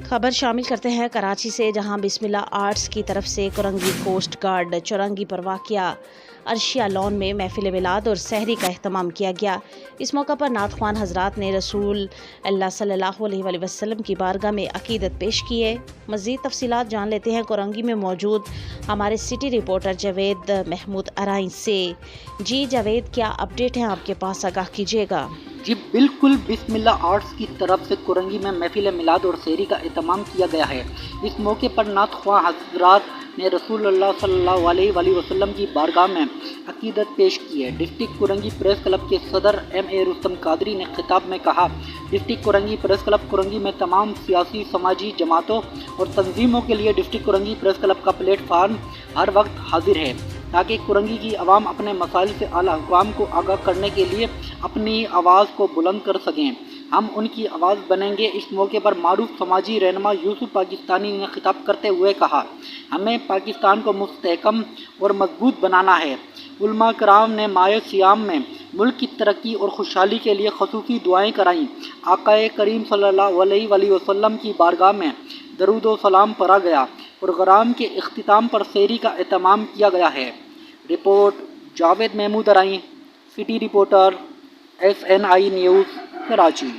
खबर शामिल करते हैं कराची से, जहां बिस्मिल्लाह आर्ट्स की तरफ से कुरंगी कोस्ट गार्ड चौरंगी पर वाक़िया अर्शिया लॉन में महफिल मिलाद और सहरी का अहतमाम किया गया। इस मौका पर नात ख्वान हजरात ने रसूल अल्लाह सल्लल्लाहु अलैहि वसल्लम की बारगाह में अकीदत पेश की है। मज़ीद तफसीलात जान लेते हैं कुरंगी में मौजूद हमारे सिटी रिपोर्टर जावेद महमूद अराइन से। जी जावेद, क्या अपडेट है आपके पास, आगाह कीजिएगा। जी बिल्कुल, बिस्मिल्लाह आर्ट्स की तरफ से कुरंगी में महफिल मिलाद और सहरी का एहतमाम किया गया है। इस मौके पर नात ख्वां हज़रात ने रसूलुल्लाह सल्लल्लाहु अलैहि वसल्लम की बारगाह में अकीदत पेश की है। डिस्ट्रिक्ट कुरंगी प्रेस क्लब के सदर M.A. रुस्तम कादरी ने खिताब में कहा, district Korangi press club Korangi में तमाम सियासी समाजी जमातों और तंजीमों के लिए डिस्ट्रिक्ट कुरंगी प्रेस क्लब का प्लेटफार्म हर वक्त हाजिर है, ताकि कुरंगी की आवाम अपने मसाइल से आला अक़वाम को आगाह करने के लिए अपनी आवाज़ को बुलंद कर सकें। हम उनकी आवाज़ बनेंगे। इस मौके पर मारूफ समाजी रहनुमा यूसुफ पाकिस्तानी ने खिताब करते हुए कहा, हमें पाकिस्तान को मुस्तहकम और मजबूत बनाना है। उलमा कराम ने माह सियाम में मुल्क की तरक्की और खुशहाली के लिए खसूसी दुआएँ कराईं। आक़ाए करीम सल्लल्लाहु अलैहि वसल्लम की बारगाह में दरूद व सलाम पढ़ा गया। प्रोग्राम के इख्तिताम पर सहरी का एहतमाम किया गया है। Report Javed Mahmood Arain, city reporter SNI news, Karachi.